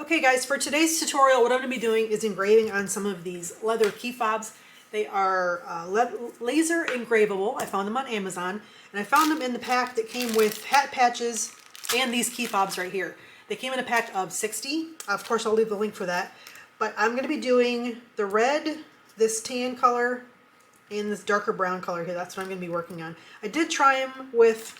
Okay guys, for today's tutorial, what I'm going to be doing is engraving on some of these leather key fobs. They are laser engravable. I found them on Amazon, and I found them in the pack that came with hat patches and these key fobs right here. They came in a pack of 60. Of course, I'll leave the link for that. But I'm going to be doing the red, this tan color, and this darker brown color here. That's what I'm going to be working on. I did try them with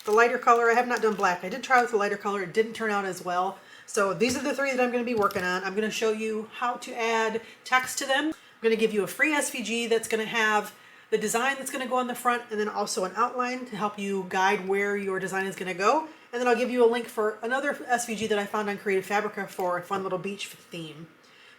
the lighter color. I have not done black. I did try with the lighter color. It didn't turn out as well. So these are the three that I'm going to be working on. I'm going to show you how to add text to them. I'm going to give you a free SVG that's going to have the design that's going to go on the front, and then also an outline to help you guide where your design is going to go. And then I'll give you a link for another SVG that I found on Creative Fabrica for a fun little beach theme.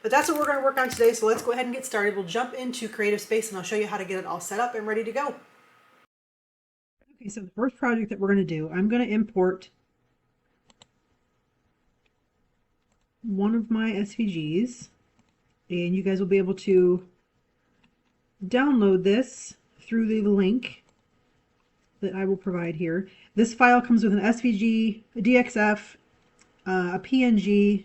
But that's what we're going to work on today, so let's go ahead and get started. We'll jump into Creative Space and I'll show you how to get it all set up and ready to go. Okay, so the first project that we're going to do, I'm going to import one of my SVGs, and you guys will be able to download this through the link that I will provide here. This file comes with an SVG, a DXF, a PNG,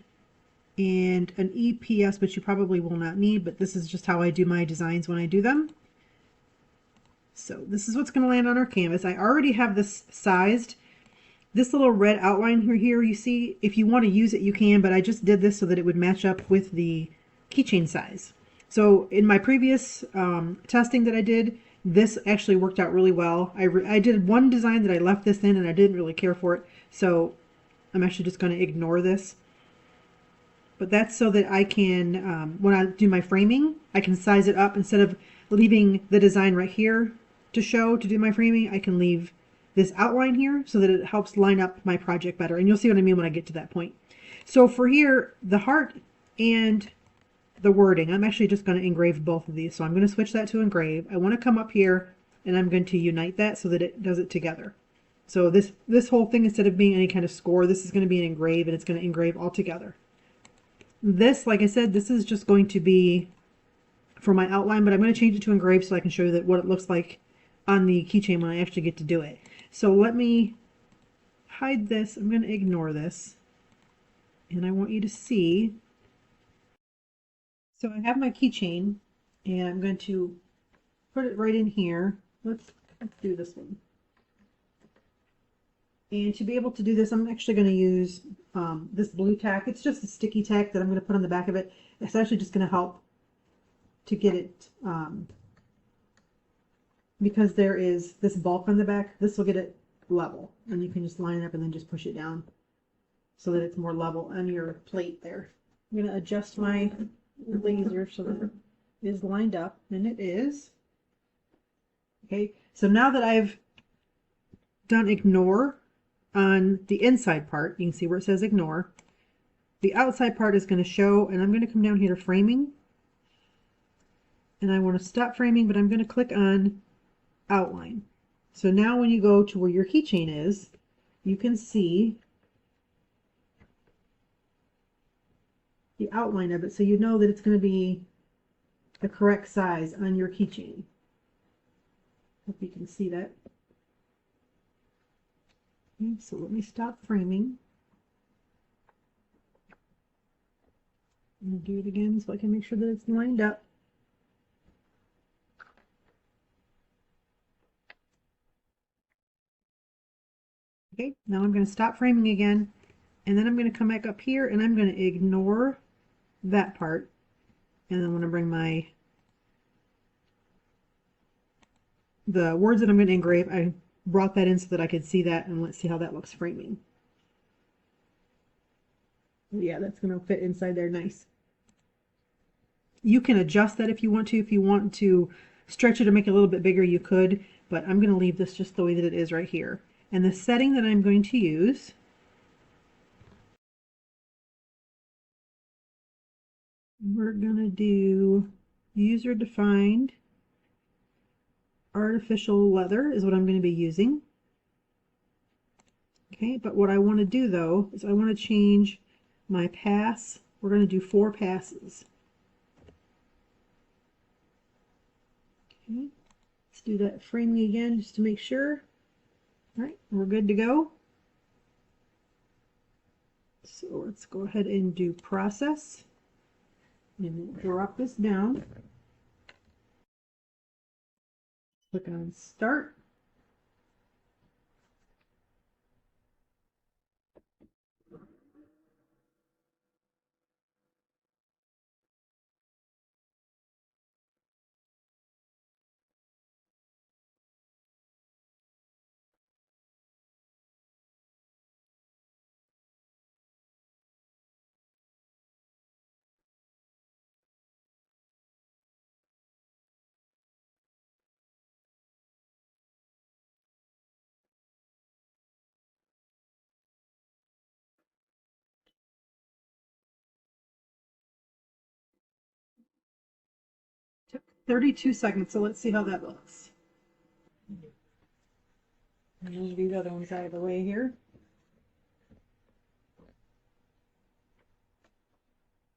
and an EPS, which you probably will not need, but this is just how I do my designs when I do them. So this is what's going to land on our canvas. I already have this sized. This little red outline here, you see, if you want to use it, you can, but I just did this so that it would match up with the keychain size. So in my previous testing that I did, this actually worked out really well. I did one design that I left this in and I didn't really care for it, so I'm actually just going to ignore this. But that's so that I can, when I do my framing, I can size it up. Instead of leaving the design right here to show to do my framing, I can leave this outline here so that it helps line up my project better. And you'll see what I mean when I get to that point. So for here, the heart and the wording, I'm actually just going to engrave both of these. So I'm going to switch that to engrave. I want to come up here and I'm going to unite that so that it does it together. So this whole thing, instead of being any kind of score, this is going to be an engrave, and it's going to engrave all together. This, like I said, this is just going to be for my outline, but I'm going to change it to engrave so I can show you what it looks like on the keychain when I actually get to do it. So let me hide this. I'm going to ignore this. And I want you to see. So I have my keychain, and I'm going to put it right in here. Let's do this one. And to be able to do this, I'm actually going to use this blue tack. It's just a sticky tack that I'm going to put on the back of it. It's actually just going to help to get it, because there is this bulk on the back, this will get it level. And you can just line it up and then just push it down so that it's more level on your plate there. I'm going to adjust my laser so that it is lined up, and it is. Okay, so now that I've done ignore on the inside part, you can see where it says ignore. The outside part is going to show, and I'm going to come down here to framing. And I want to stop framing, but I'm going to click on outline. So now when you go to where your keychain is, you can see the outline of it, so you know that it's going to be the correct size on your keychain. Hope you can see that. Okay, so let me stop framing. And do it again so I can make sure that it's lined up. Okay, now I'm going to stop framing again, and then I'm going to come back up here and I'm going to ignore that part, and then I'm going to bring the words that I'm going to engrave, I brought that in so that I could see that, and let's see how that looks framing. Yeah, that's going to fit inside there nice. You can adjust that if you want to. If you want to stretch it or make it a little bit bigger, you could, but I'm going to leave this just the way that it is right here. And the setting that I'm going to use, we're going to do user defined artificial leather is what I'm going to be using. Okay, but what I want to do though is I want to change my pass. We're going to do 4 passes. Okay, let's do that framing again just to make sure. All right, we're good to go. So let's go ahead and do process and drop this down. Click on start. Took 32 seconds, so let's see how that looks. Move these other ones out of the way here.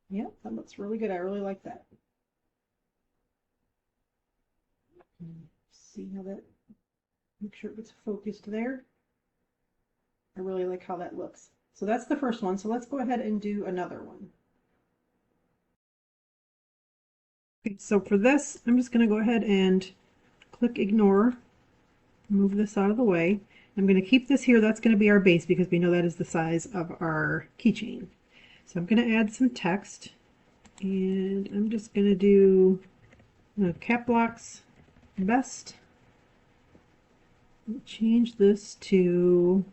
Yeah, that looks really good. I really like that. See how that, make sure it gets focused there. I really like how that looks. So that's the first one. So let's go ahead and do another one. Okay, so for this, I'm just going to go ahead and click ignore, move this out of the way. I'm going to keep this here. That's going to be our base because we know that is the size of our keychain. So I'm going to add some text, and I'm just going to do cap locks best. Change this to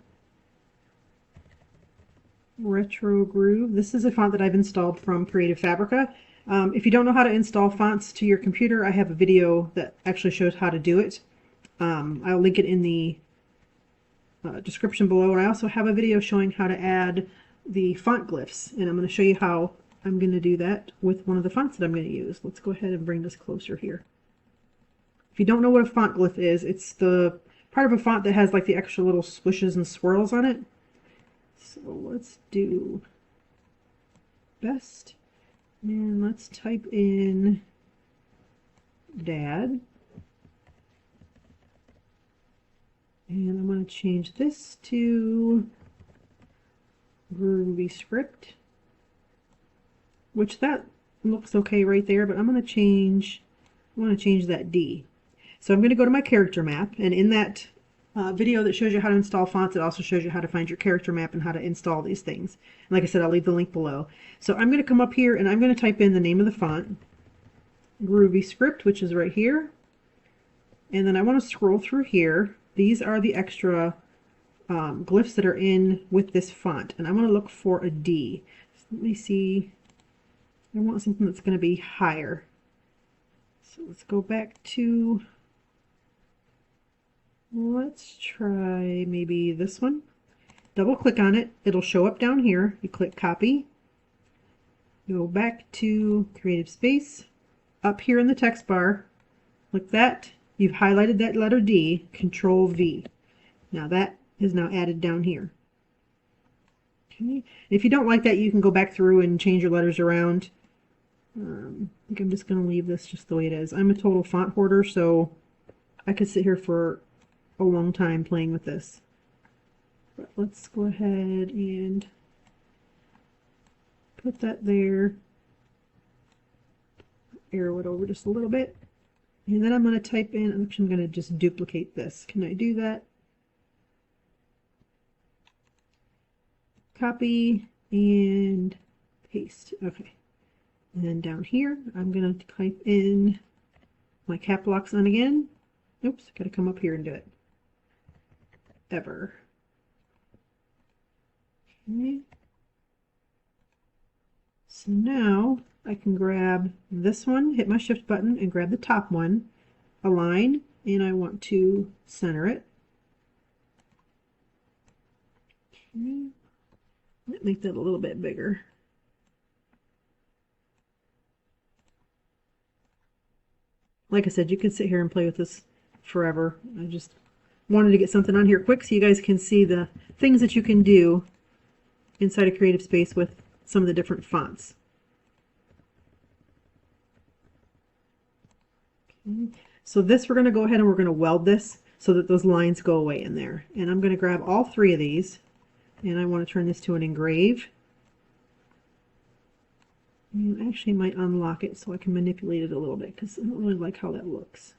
Retro Groove. This is a font that I've installed from Creative Fabrica. If you don't know how to install fonts to your computer, I have a video that actually shows how to do it. I'll link it in the description below, and I also have a video showing how to add the font glyphs, and I'm going to show you how I'm going to do that with one of the fonts that I'm going to use. Let's go ahead and bring this closer here. If you don't know what a font glyph is, it's the part of a font that has like the extra little swishes and swirls on it. So let's do best, and let's type in dad. And I'm going to change this to Groovy Script, which that looks okay right there, but I'm going to change that D. So I'm going to go to my character map, and in that video that shows you how to install fonts, it also shows you how to find your character map and how to install these things. And like I said, I'll leave the link below. So I'm going to come up here and I'm going to type in the name of the font, Groovy Script, which is right here. And then I want to scroll through here. These are the extra glyphs that are in with this font, and I want to look for a D. So let me see. I want something that's going to be higher. So let's go back to, let's try maybe this one. Double click on it. It'll show up down here. You click copy. Go back to Creative Space. Up here in the text bar, click that. You've highlighted that letter D, Control V. Now that is now added down here. Okay. If you don't like that, you can go back through and change your letters around. I think I'm just going to leave this just the way it is. I'm a total font hoarder, so I could sit here for a long time playing with this. But let's go ahead and put that there. Arrow it over just a little bit. And then I'm going to type in, I'm going to just duplicate this. Can I do that? Copy and paste. Okay. And then down here, I'm going to type in my cap locks on again. Oops, got to come up here and do it. Ever. Okay. So now I can grab this one, hit my shift button, and grab the top one, align, and I want to center it. Okay. Make that a little bit bigger. Like I said, you could sit here and play with this forever. I just wanted to get something on here quick so you guys can see the things that you can do inside a Creative Space with some of the different fonts. Okay. So this, we're going to go ahead and we're going to weld this so that those lines go away in there. And I'm going to grab all three of these, and I want to turn this to an engrave. And I actually might unlock it so I can manipulate it a little bit because I don't really like how that looks.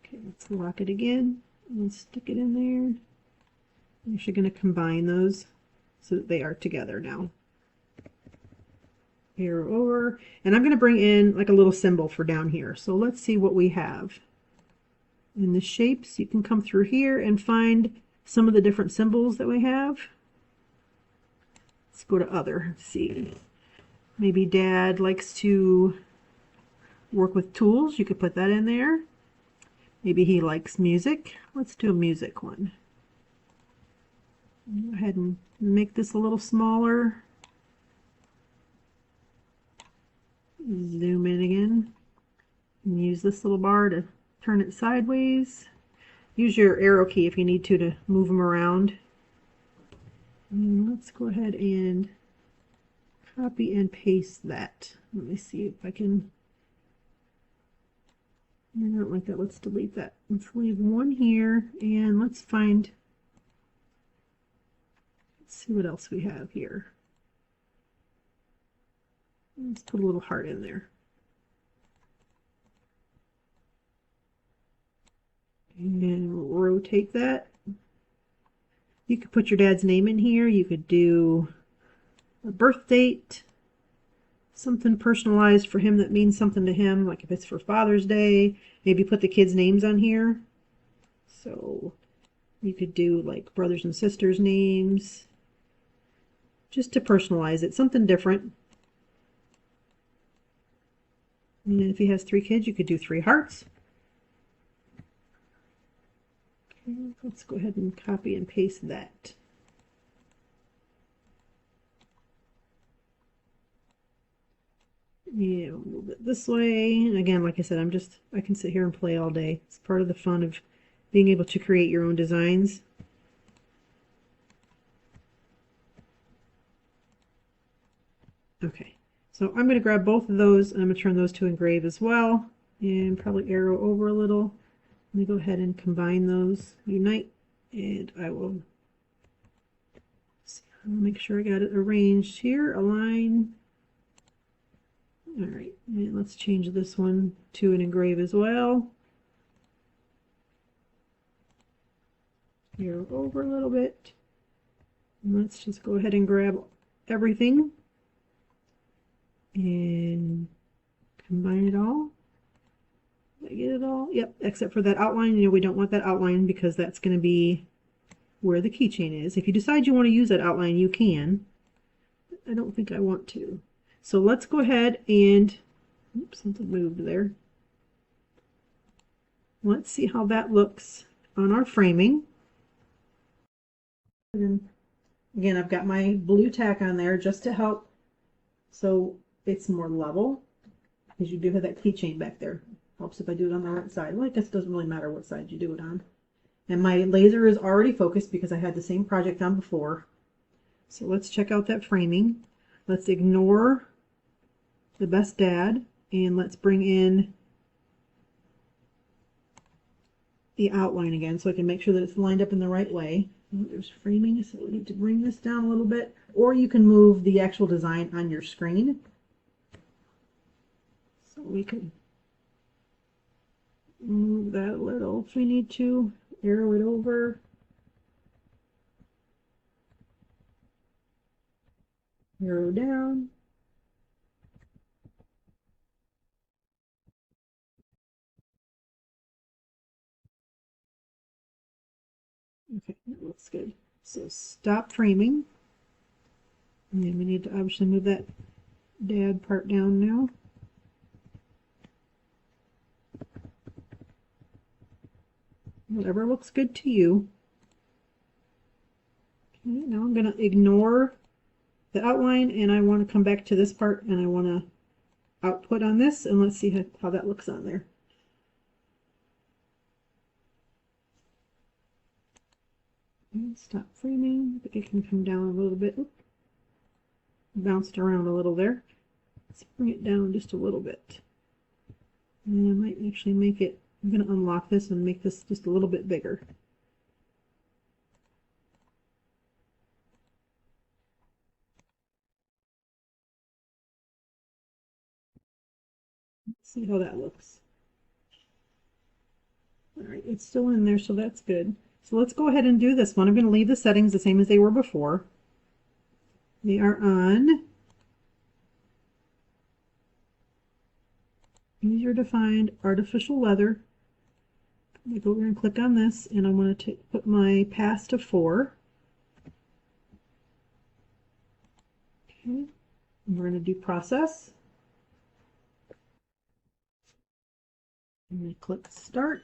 Okay, let's lock it again and stick it in there. I'm actually going to combine those so that they are together now. Arrow over, and I'm going to bring in like a little symbol for down here. So let's see what we have. In the shapes, you can come through here and find some of the different symbols that we have. Let's go to other, let's see. Maybe Dad likes to work with tools. You could put that in there. Maybe he likes music. Let's do a music one. Go ahead and make this a little smaller. Zoom in again. And use this little bar to turn it sideways. Use your arrow key if you need to move them around. And let's go ahead and copy and paste that. Let me see if I can. I don't like that. Let's delete that. Let's leave one here and let's find. Let's see what else we have here. Let's put a little heart in there. And rotate that. You could put your dad's name in here. You could do a birth date, something personalized for him that means something to him, like if it's for Father's Day, maybe put the kids' names on here. So you could do like brothers and sisters' names, just to personalize it, something different. And if he has 3 kids, you could do 3 hearts. Okay, let's go ahead and copy and paste that. Yeah, a little bit this way. And again, like I said, I can sit here and play all day. It's part of the fun of being able to create your own designs. Okay, so I'm going to grab both of those and I'm going to turn those to engrave as well, and probably arrow over a little. Let me go ahead and combine those, unite, and I will see, I'll make sure I got it arranged here, align. All right, and let's change this one to an engrave as well. Arrow over a little bit. And let's just go ahead and grab everything and combine it all. Did I get it all? Yep, except for that outline. You know, we don't want that outline because that's going to be where the keychain is. If you decide you want to use that outline, you can. I don't think I want to. So let's go ahead and, oops, something moved there. Let's see how that looks on our framing. And again, I've got my blue tack on there just to help so it's more level, because you do have that keychain back there. Helps if I do it on the right side. Well, I guess it doesn't really matter what side you do it on. And my laser is already focused because I had the same project on before. So let's check out that framing. Let's ignore the best dad and let's bring in the outline again so I can make sure that it's lined up in the right way. There's framing, so we need to bring this down a little bit, or you can move the actual design on your screen. So we can move that a little if we need to, arrow it over. Arrow down. Okay, that looks good. So stop framing. And then we need to obviously move that dad part down now. Whatever looks good to you. Okay, now I'm going to ignore the outline and I want to come back to this part and I want to output on this, and let's see how that looks on there. And stop framing. I think it can come down a little bit. Oop. Bounced around a little there. Let's bring it down just a little bit. And I might actually make it, I'm going to unlock this and make this just a little bit bigger. See how that looks. All right, it's still in there, so that's good. So let's go ahead and do this one. I'm going to leave the settings the same as they were before. They are on easier to find artificial leather. I go over and click on this, and I want to put my pass to 4. Okay, and we're going to do process. I'm going to click start.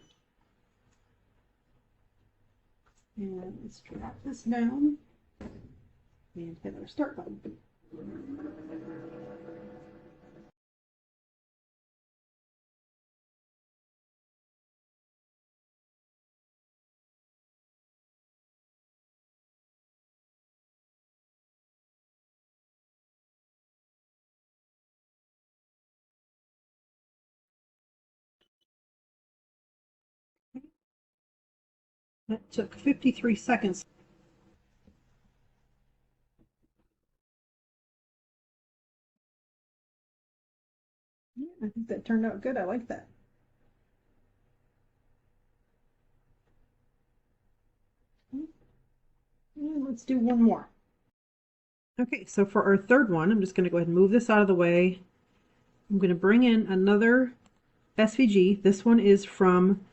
And let's drop this down and hit our start button. That took 53 seconds. Yeah, I think that turned out good. I like that. And let's do one more. Okay, so for our third one, I'm just going to go ahead and move this out of the way. I'm going to bring in another SVG. This one is from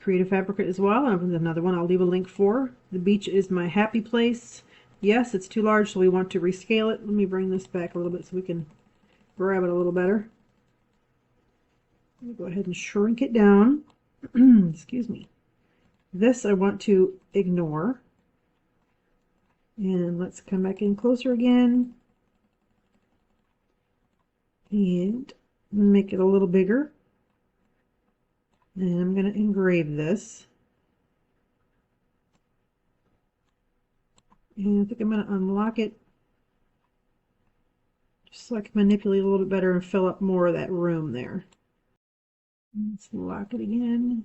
Creative Fabricate as well. And another one I'll leave a link for. The beach is my happy place. Yes, it's too large, so we want to rescale it. Let me bring this back a little bit so we can grab it a little better. Let me go ahead and shrink it down. Excuse me. This I want to ignore. And let's come back in closer again. And make it a little bigger. And I'm going to engrave this. And I think I'm going to unlock it just so I can manipulate a little bit better and fill up more of that room there. Let's lock it again.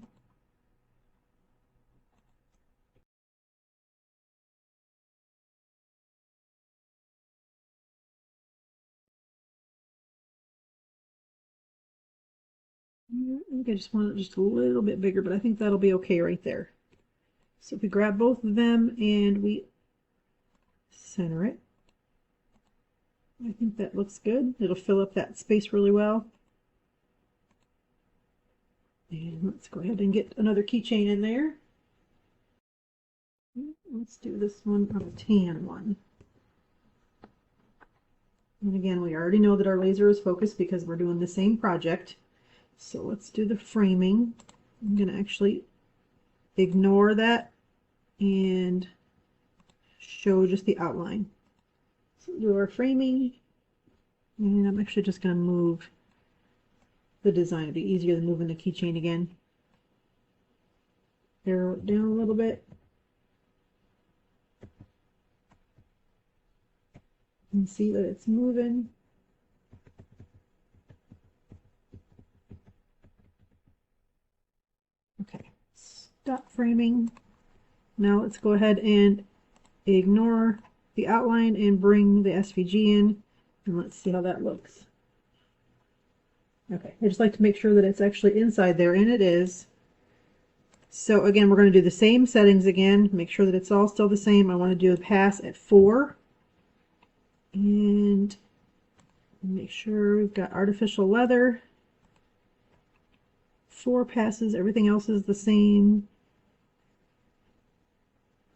I think I just want it just a little bit bigger, but I think that'll be okay right there. So if we grab both of them and we center it, I think that looks good. It'll fill up that space really well. And let's go ahead and get another keychain in there. Let's do this one on a tan one. And again, we already know that our laser is focused because we're doing the same project. So let's do the framing. I'm going to actually ignore that and show just the outline. So we'll do our framing, and I'm actually just going to move the design. It'll be easier than moving the keychain again. Arrow it down a little bit. You can see that it's moving. Okay, stop framing. Now let's go ahead and ignore the outline and bring the SVG in, and let's see how that looks. Okay, I just like to make sure that it's actually inside there, and it is. So again, we're going to do the same settings again, make sure that it's all still the same. I want to do a pass at 4, and make sure we've got artificial leather. 4 passes, everything else is the same.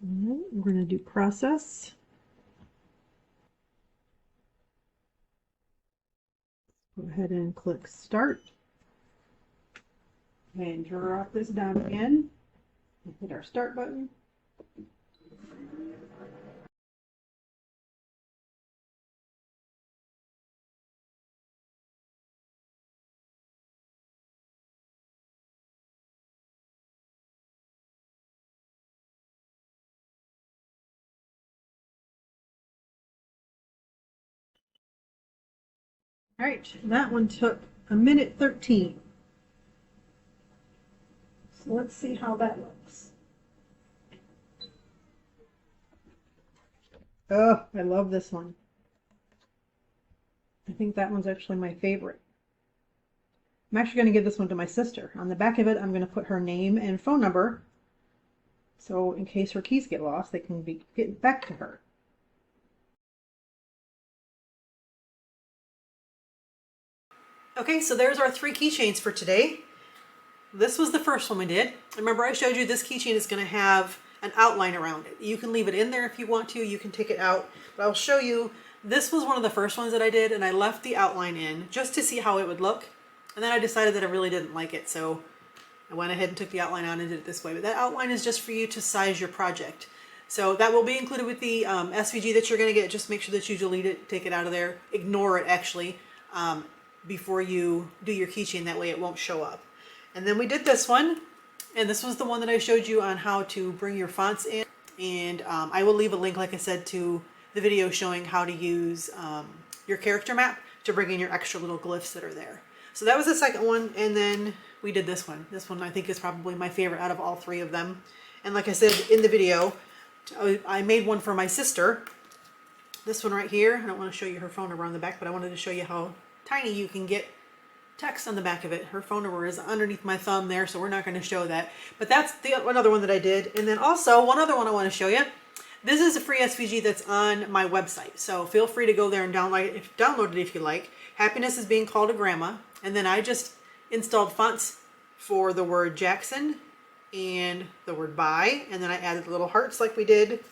We're going to do process. Go ahead and click start. And drop this down again. And hit our start button. All right, that one took 1:13. So let's see how that looks. Oh, I love this one. I think that one's actually my favorite. I'm actually going to give this one to my sister. On the back of it, I'm going to put her name and phone number, so in case her keys get lost, they can get back to her. Okay, so there's our 3 keychains for today. This was the first one we did. Remember, I showed you this keychain is going to have an outline around it. You can leave it in there if you want to. You can take it out. But I'll show you. This was one of the first ones that I did, and I left the outline in just to see how it would look. And then I decided that I really didn't like it, so I went ahead and took the outline out and did it this way. But that outline is just for you to size your project. So that will be included with the SVG that you're going to get. Just make sure that you delete it, take it out of there, ignore it actually, before you do your keychain. That way it won't show up. And then we did this one, and this was the one that I showed you on how to bring your fonts in. And I will leave a link, like I said, to the video showing how to use your character map to bring in your extra little glyphs that are there. So that was the second one, and then we did this one. This one I think is probably my favorite out of all 3 of them. And like I said in the video, I made one for my sister. This one right here. I don't want to show you her phone number on the back, but I wanted to show you how tiny you can get text on the back of it. Her phone number is underneath my thumb there, so we're not going to show that. But that's another one that I did. And then also one other one I want to show you. This is a free SVG that's on my website, so feel free to go there and download it if you like. Happiness is being called a grandma. And then I just installed fonts for the word Jackson and the word bye, and then I added little hearts like we did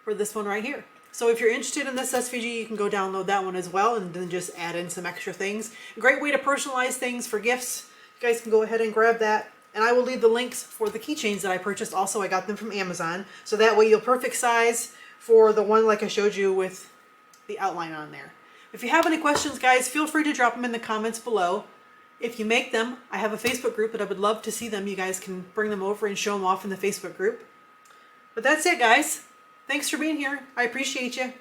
for this one right here. So if you're interested in this SVG, you can go download that one as well and then just add in some extra things. A great way to personalize things for gifts. You guys can go ahead and grab that. And I will leave the links for the keychains that I purchased. Also, I got them from Amazon. So that way you'll perfect size for the one like I showed you with the outline on there. If you have any questions, guys, feel free to drop them in the comments below. If you make them, I have a Facebook group that I would love to see them. You guys can bring them over and show them off in the Facebook group. But that's it, guys. Thanks for being here. I appreciate you.